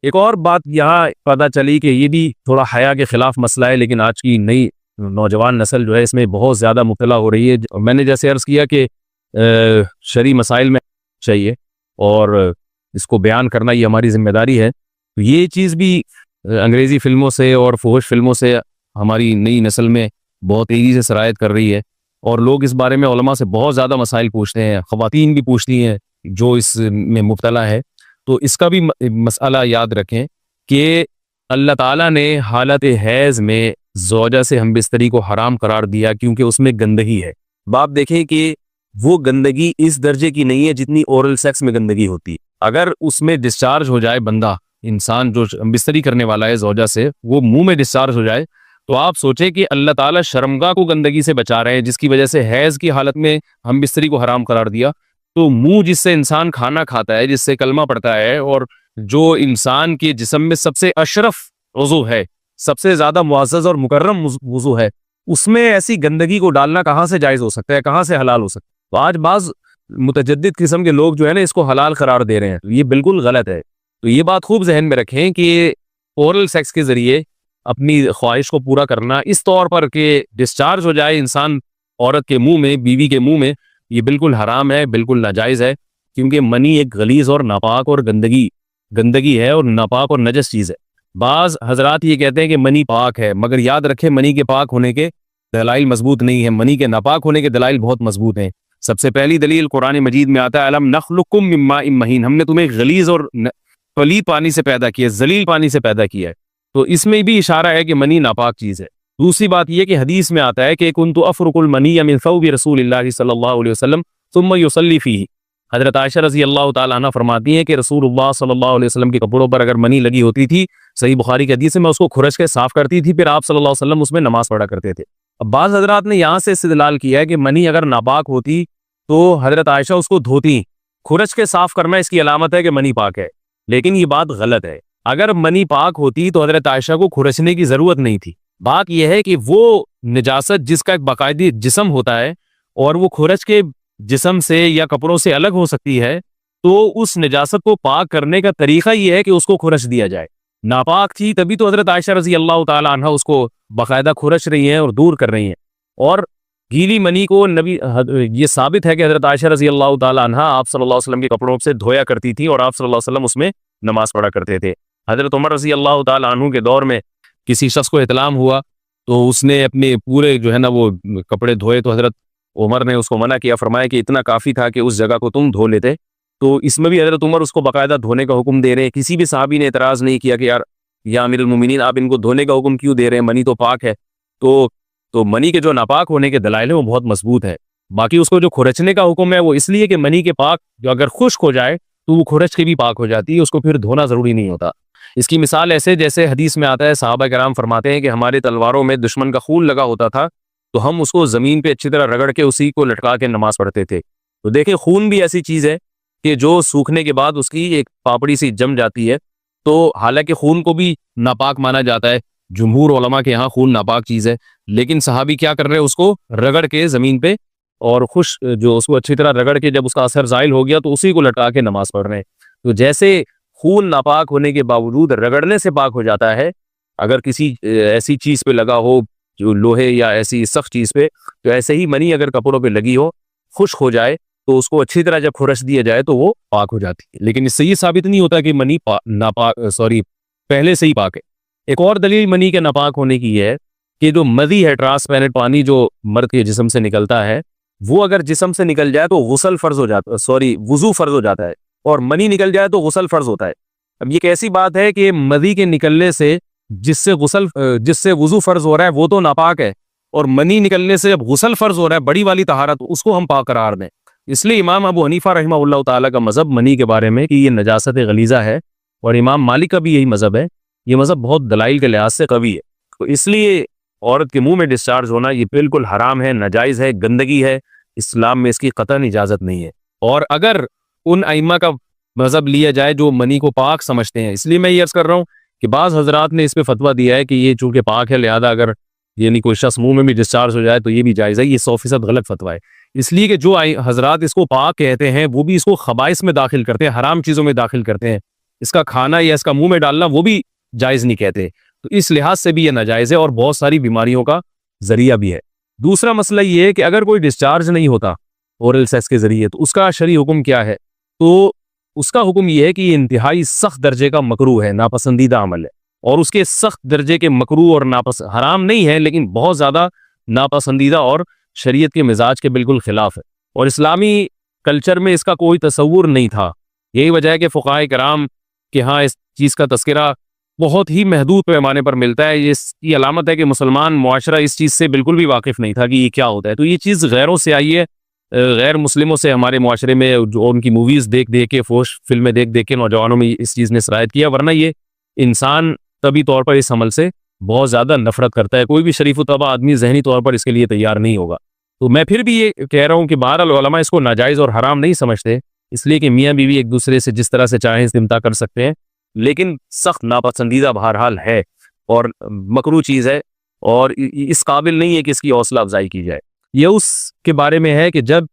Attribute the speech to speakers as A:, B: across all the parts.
A: एक और बात यहाँ पता चली कि ये भी थोड़ा हया के खिलाफ मसला है, लेकिन आज की नई नौजवान नस्ल जो है इसमें बहुत ज़्यादा मुब्तला हो रही है। मैंने जैसे अर्ज़ किया कि शरई मसाइल में चाहिए और इसको बयान करना ये हमारी जिम्मेदारी है। तो ये चीज़ भी अंग्रेज़ी फ़िल्मों से और फुहश फ़िल्मों से हमारी नई नस्ल में बहुत तेज़ी से सरायत कर रही है, और लोग इस बारे में उलमा से बहुत ज़्यादा मसाइल पूछते हैं, ख़वातीन भी पूछती हैं जो इसमें मुब्तला है। तो इसका भी मसला याद रखें कि अल्लाह ताला ने हालत हैज़ में ज़ौजा से हमबिस्तरी को हराम करार दिया क्योंकि उसमें गंदगी है। बाप देखें कि वो गंदगी इस दर्जे की नहीं है जितनी ओरल सेक्स में गंदगी होती है। अगर उसमें डिस्चार्ज हो जाए बंदा, इंसान जो हमबिस्तरी करने वाला है ज़ौजा से, वो मुंह में डिस्चार्ज हो जाए, तो आप सोचें कि अल्लाह ताला शर्मगाह को गंदगी से बचा रहे हैं, जिसकी वजह से हैज़ की हालत में हमबिस्तरी को हराम करार दिया। तो मुंह जिससे इंसान खाना खाता है, जिससे कलमा पड़ता है, और जो इंसान के जिस्म में सबसे अशरफ उज़ू है, सबसे ज्यादा मुअज़्ज़ज़ और मुकर्रम वुज़ू है, उसमें ऐसी गंदगी को डालना कहाँ से जायज़ हो सकता है, कहाँ से हलाल हो सकता है। तो आज बाज़ मुतजद्दिद किस्म के लोग जो है ना इसको हलाल करार दे रहे हैं, तो ये बिल्कुल गलत है। तो ये बात खूब जहन में रखें कि ओरल सेक्स के जरिए अपनी ख्वाहिश को पूरा करना इस तौर पर कि डिस्चार्ज हो जाए इंसान औरत के मुंह में, बीवी के मुंह में, ये बिल्कुल हराम है, बिल्कुल नाजायज़ है। क्योंकि मनी एक गलीज़ और नापाक और गंदगी है और नापाक और नजस चीज़ है। बाज़ हजरात ये कहते हैं कि मनी पाक है, मगर याद रखें मनी के पाक होने के दलाइल मजबूत नहीं है, मनी के नापाक होने के दलाइल बहुत मजबूत हैं। सबसे पहली दलील कुरान मजीद में आता है, अलम नखलुकुम मिन माइन महीन, हमने तुम्हें गलीज़ और पलीद पानी से पैदा किया, जलील पानी से पैदा किया है। तो इसमें भी इशारा है कि मनी नापाक चीज़ है। दूसरी बात यह कि हदीस में आता है कि कुन्तु अफ़रुकुल मनिय्य मिन सौबि रसूलिल्लाहि सल्लल्लाहु अलैहि वसल्लम सुम्मा युसल्ली फ़ीही। हज़रत आयशा रज़ी अल्लाह ताला अन्हा फरमाती हैं कि रसूलुल्लाह सल्लल्लाहु अलैहि वसल्लम के कपड़ों पर अगर मनी लगी होती थी, सही बुखारी की हदीस है, मैं उसको खुरच के साफ करती थी, फिर आप सल्लल्लाहु अलैहि वसल्लम उसमें नमाज पढ़ा करते थे। अब बाज़ हज़रात ने यहाँ से इस्तेदलाल किया है कि मनी अगर नापाक होती तो हज़रत आयशा उसको धोती, खुरच के साफ करना इसकी अलामत है कि मनी पाक है, लेकिन ये बात गलत है। अगर मनी पाक होती तो हज़रत आयशा को खुरचने की जरूरत नहीं थी। बात यह है कि वो निजासत जिसका एक बाकायदी जिस्म होता है और वो खुरच के जिस्म से या कपड़ों से अलग हो सकती है, तो उस निजासत को पाक करने का तरीका ये है कि उसको खुरच दिया जाए। नापाक थी तभी तो हज़रत आयशा रज़ी अल्लाह ताला अन्हा उसको बाकायदा खुरच रही हैं और दूर कर रही हैं। और गीली मनी को ये साबित है कि हज़रत आयशा रज़ी अल्लाह ताला अन्हा आप सल्लल्लाहु अलैहि वसल्लम के कपड़ों से धोया करती थी और आप सल्लल्लाहु अलैहि वसल्लम उसमें नमाज पढ़ा करते थे। हज़रत उमर रज़ी अल्लाह ताला अन्हु के दौर में किसी शख्स को इत्लाम हुआ तो उसने अपने पूरे जो है ना वो कपड़े धोए, तो हज़रत उमर ने उसको मना किया, फरमाया कि इतना काफ़ी था कि उस जगह को तुम धो लेते। तो इसमें भी हज़रत उमर उसको बाकायदा धोने का हुक्म दे रहे हैं। किसी भी सहाबी ने एतराज़ नहीं किया कि यार या अमीरुल मोमिनीन आप इनको धोने का हुक्म क्यों दे रहे हैं, मनी तो पाक है। तो मनी के जो नापाक होने के दलाइल है वो बहुत मजबूत है। बाकी उसको जो खुरचने का हुक्म है वो इसलिए कि मनी के पाक जो अगर खुश्क हो जाए तो वो खुरच के भी पाक हो जाती है, उसको फिर धोना ज़रूरी नहीं होता। इसकी मिसाल ऐसे जैसे हदीस में आता है, सहाबा कराम फरमाते हैं कि हमारे तलवारों में दुश्मन का खून लगा होता था तो हम उसको ज़मीन पे अच्छी तरह रगड़ के उसी को लटका के नमाज पढ़ते थे। तो देखिए खून भी ऐसी चीज़ है कि जो सूखने के बाद उसकी एक पापड़ी सी जम जाती है। तो हालांकि खून को भी नापाक माना जाता है, जमहूर उलमा के यहाँ खून नापाक चीज़ है, लेकिन सहाबी क्या कर रहे हैं, उसको रगड़ के ज़मीन पे और खुश जो उसको अच्छी तरह रगड़ के जब उसका असर ज़ाइल हो गया तो उसी को लटका के नमाज पढ़ रहे हैं। तो जैसे खून नापाक होने के बावजूद रगड़ने से पाक हो जाता है, अगर किसी ऐसी चीज़ पे लगा हो जो लोहे या ऐसी सख्त चीज़ पे, तो ऐसे ही मनी अगर कपड़ों पे लगी हो, खुश्क हो जाए, तो उसको अच्छी तरह जब खुरच दिया जाए तो वो पाक हो जाती है। लेकिन इससे ये साबित नहीं होता कि मनी पहले से ही पाक है। एक और दलील मनी के नापाक होने की है कि जो मदी है, ट्रांसपेरेंट पानी जो मर्द के जिस्म से निकलता है, वो अगर जिस्म से निकल जाए तो गुस्ल फर्ज हो जाता है, वुजू फर्ज हो जाता है, और मनी निकल जाए तो गुस्ल फर्ज होता है। अब ये कैसी बात है कि मदी के निकलने से जिससे वुजू फर्ज हो रहा है वो तो नापाक है, और मनी निकलने से जब गुस्ल फर्ज हो रहा है बड़ी वाली तहारत, उसको हम पाक करार दें। इसलिए इमाम अबू हनीफा रहमहुल्लाह ताला का मज़हब मनी के बारे में कि ये नजासत गलीज़ा है, और इमाम मालिक का भी यही मज़हब है। ये मज़हब बहुत दलाइल के लिहाज से कवी है। तो इसलिए औरत के मुंह में डिस्चार्ज होना ये बिल्कुल हराम है, नाजायज़ है, गंदगी है, इस्लाम में इसकी कतई इजाज़त नहीं है। और अगर उन अइम्मा का मज़हब लिया जाए जो मनी को पाक समझते हैं, इसलिए मैं ये अर्ज़ कर रहा हूँ कि बाज़ हज़रात ने इस पर फतवा दिया है कि ये चूँकि पाक है लिहाजा अगर यानी कोई शख्स मुंह में भी डिस्चार्ज हो जाए तो ये भी जायज़ है। ये 100% गलत फतवा है। इसलिए कि जो हज़रात इसको पाक कहते हैं वो भी इसको खबाइस में दाखिल करते हैं, हराम चीज़ों में दाखिल करते हैं। इसका खाना या इसका मुंह में डालना वो भी जायज़ नहीं कहते। तो इस लिहाज से भी ये नाजायज़ है और बहुत सारी बीमारियों का जरिया भी है। दूसरा मसला ये है कि अगर कोई डिस्चार्ज नहीं होता ओरल सेक्स के जरिए तो उसका शरई हुक्म क्या है? तो उसका हुक्म यह है कि ये इंतहाई सख्त दर्जे का मकरूह है, नापसंदीदा अमल है। और उसके सख्त दर्जे के मकरूह और हराम नहीं है, लेकिन बहुत ज़्यादा नापसंदीदा और शरीयत के मिजाज के बिल्कुल खिलाफ है। और इस्लामी कल्चर में इसका कोई तसव्वुर नहीं था। यही वजह है कि फ़ुक़हाए किराम के यहाँ इस चीज़ का तज़किरा बहुत ही महदूद पैमाने पर मिलता है। ये इसकी अलामत है कि मुसलमान मुआशरा इस चीज़ से बिल्कुल भी वाकिफ़ नहीं था कि ये क्या होता है। तो ये चीज़ गैरों से आई है, गैर मुस्लिमों से हमारे मुआशरे में, जो उनकी मूवीज़ देख देख के, फोश फिल्में देख देख के नौजवानों में इस चीज़ ने सरायत किया। वरना ये इंसान तभी तौर पर इस अमल से बहुत ज़्यादा नफरत करता है। कोई भी शरीफ तबा आदमी ज़हनी तौर पर इसके लिए तैयार नहीं होगा। तो मैं फिर भी ये कह रहा हूँ कि बहरहाल उलमा इसको नाजायज़ और हराम नहीं समझते, इसलिए कि मियाँ बीवी एक दूसरे से जिस तरह से चाहें इस्तिमता कर सकते हैं, लेकिन सख्त नापसंदीदा बहरहाल है और मकरूह चीज़ है और इस काबिल नहीं है कि इसकी हौसला अफजाई की जाए। ये उसके बारे में है कि जब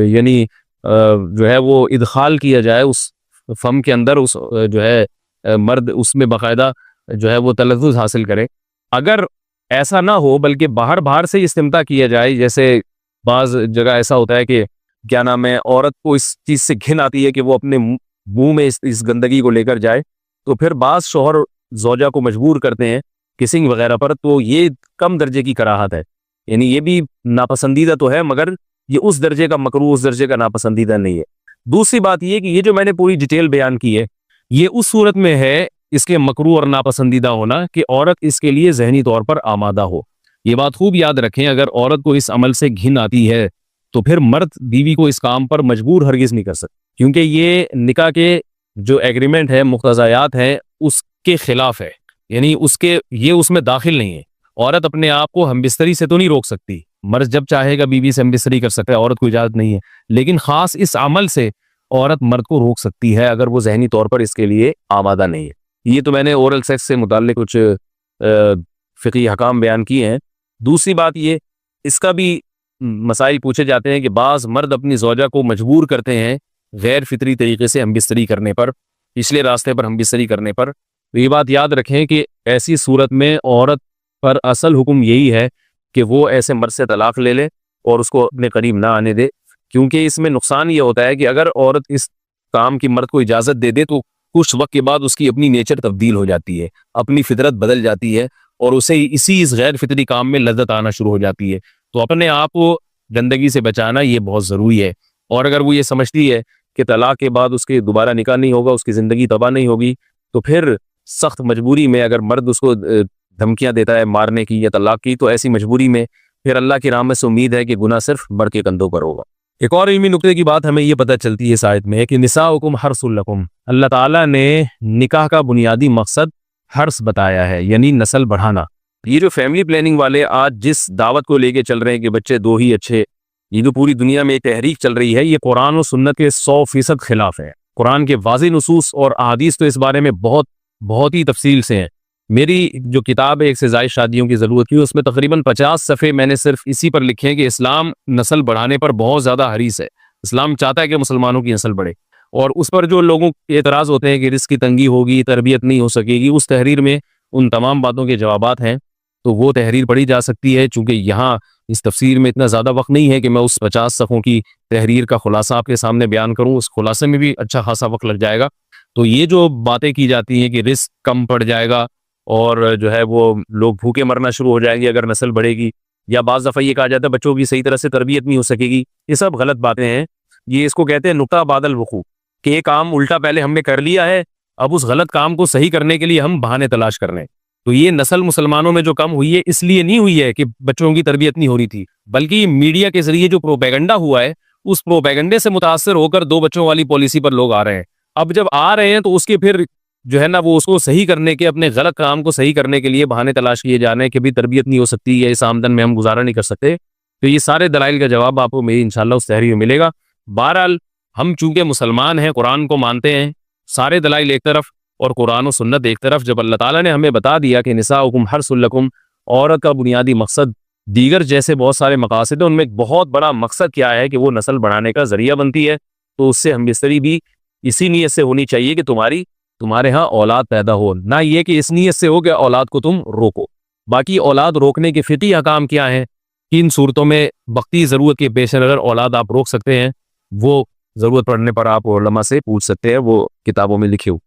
A: यानी जो है वो इदखाल किया जाए उस फम के अंदर, उस जो है मर्द उसमें बाकायदा जो है वो तलज़्ज़ुज़ हासिल करे। अगर ऐसा ना हो बल्कि बाहर बाहर से इस्तिमता किया जाए, जैसे बाज़ जगह ऐसा होता है कि क्या नाम है, औरत को इस चीज़ से घिन आती है कि वो अपने मुंह में इस गंदगी को लेकर जाए, तो फिर बाज़ शौहर ज़ौजा को मजबूर करते हैं किसिंग वगैरह पर, तो ये कम दर्जे की कराहत है। यानी ये भी नापसंदीदा तो है, मगर ये उस दर्जे का मकरूह, उस दर्जे का नापसंदीदा नहीं है। दूसरी बात ये कि ये जो मैंने पूरी डिटेल बयान की है, ये उस सूरत में है इसके मकरूह और नापसंदीदा होना कि औरत इसके लिए ज़हनी तौर पर आमादा हो। ये बात खूब याद रखें, अगर औरत को इस अमल से घिन आती है तो फिर मर्द बीवी को इस काम पर मजबूर हरगिज़ नहीं कर सकते, क्योंकि ये निकाह के जो एग्रीमेंट है, मुख्तज़ायात हैं, उसके खिलाफ है। यानी ये उसमें दाखिल नहीं है। औरत अपने आप को हमबिस्तरी से तो नहीं रोक सकती, मर्द जब चाहेगा बीवी से हमबिस्तरी कर सकता है, औरत को इजाज़त नहीं है। लेकिन ख़ास इस अमल से औरत मर्द को रोक सकती है अगर वो ज़हनी तौर पर इसके लिए आमादा नहीं है। ये तो मैंने ओरल सेक्स से मुताल्लिक़ कुछ फ़िक़ही हकाम बयान किए हैं। दूसरी बात ये, इसका भी मसाइल पूछे जाते हैं कि बाज़ मर्द अपनी ज़ौजा को मजबूर करते हैं गैर फितरी तरीके से हमबिस्तरी करने पर, पिछले रास्ते पर हमबिस्तरी करने पर। तो ये बात याद रखें कि ऐसी सूरत में औरत पर असल हुक्म यही है कि वो ऐसे मर्द से तलाक ले ले और उसको अपने करीब ना आने दे, क्योंकि इसमें नुकसान ये होता है कि अगर औरत इस काम की मर्द को इजाज़त दे दे तो कुछ वक्त के बाद उसकी अपनी नेचर तब्दील हो जाती है, अपनी फितरत बदल जाती है और उसे इस गैर फितरी काम में लज्जत आना शुरू हो जाती है। तो अपने आप को गंदगी से बचाना ये बहुत ज़रूरी है। और अगर वो ये समझती है कि तलाक के बाद उसके दोबारा निकाह नहीं होगा, उसकी ज़िंदगी तबाह नहीं होगी, तो फिर सख्त मजबूरी में अगर मर्द उसको धमकियाँ देता है मारने की या तलाक की, तो ऐसी मजबूरी में फिर अल्लाह की रहमत से उम्मीद है कि गुनाह सिर्फ मर्द के कंधों पर होगा। एक और इल्मी नुक्ते की बात हमें ये पता चलती है इस आयत में कि निसाउकुम हर्सुल लकुम, अल्लाह ताला ने निकाह का बुनियादी मकसद हर्स बताया है, यानी नस्ल बढ़ाना। ये जो फैमिली प्लानिंग वाले आज जिस दावत को लेके चल रहे हैं कि बच्चे दो ही अच्छे, ये जो पूरी दुनिया में एक तहरीक चल रही है, ये कुरान और सुन्नत के 100% खिलाफ है। कुरान के वाज़ेह नुसूस और अहादीस तो इस बारे में बहुत ही तफसील से हैं। मेरी जो किताब है एक से ज़ायद शादियों की ज़रूरत की, उसमें तकरीबन 50 सफ़े मैंने सिर्फ इसी पर लिखे हैं कि इस्लाम नस्ल बढ़ाने पर बहुत ज़्यादा हरीस है। इस्लाम चाहता है कि मुसलमानों की नस्ल बढ़े, और उस पर जो लोगों के एतराज़ होते हैं कि रिस्क की तंगी होगी, तरबियत नहीं हो सकेगी, उस तहरीर में उन तमाम बातों के जवाबात हैं। तो वो तहरीर पढ़ी जा सकती है। चूँकि यहाँ इस तफसीर में इतना ज़्यादा वक्त नहीं है कि मैं उस 50 सफ़ों की तहरीर का खुलासा आपके सामने बयान करूँ, उस खुलासे में भी अच्छा खासा वक्त लग जाएगा। तो ये जो बातें की जाती हैं कि रिस्क कम पड़ जाएगा और जो है वो लोग भूखे मरना शुरू हो जाएंगे अगर नस्ल बढ़ेगी, या बाज़ दफ़ा ये कहा जाता है बच्चों की सही तरह से तरबियत नहीं हो सकेगी, ये सब गलत बातें हैं। ये इसको कहते हैं नुक्ता बादल वक़ू, कि एक काम उल्टा पहले हमने कर लिया है, अब उस गलत काम को सही करने के लिए हम बहाने तलाश कर रहे हैं। तो ये नस्ल मुसलमानों में जो कम हुई है इसलिए नहीं हुई है कि बच्चों की तरबियत नहीं हो रही थी, बल्कि मीडिया के जरिए जो प्रोपेगेंडा हुआ है, उस प्रोपेगेंडे से मुतासर होकर 2 बच्चों वाली पॉलिसी पर लोग आ रहे हैं। अब जब आ रहे हैं तो उसके फिर जो है ना वो उसको सही करने के, अपने गलत काम को सही करने के लिए बहाने तलाश किए जा रहे हैं कि भी तरबियत नहीं हो सकती है, इस आमदन में हम गुजारा नहीं कर सकते। तो ये सारे दलाइल का जवाब आपको मेरी इंशाल्लाह उस तहरीर में मिलेगा। बहरहाल हम चूंकि मुसलमान हैं, कुरान को मानते हैं, सारे दलाइल एक तरफ और कुरान और सुन्नत एक तरफ, जब अल्लाह ताला ने हमें बता दिया कि निसाउकुम हर्सुल लकुम, औरत का बुनियादी मकसद दीगर जैसे बहुत सारे मकासद हैं, उनमें एक बहुत बड़ा मकसद क्या है कि वो नस्ल बढ़ाने का जरिया बनती है, तो उससे हमबिस्तरी भी इसी नीयत से होनी चाहिए कि तुम्हारी तुम्हारे यहाँ औलाद पैदा हो, ना ये कि इस नीयत से हो कि औलाद को तुम रोको। बाकी औलाद रोकने के फ़िक़ही अहकाम क्या हैं, किन सूरतों में वक्ती ज़रूरत के पेश नज़र औलाद आप रोक सकते हैं, वो ज़रूरत पड़ने पर आप उलमा से पूछ सकते हैं, वो किताबों में लिखे हुए।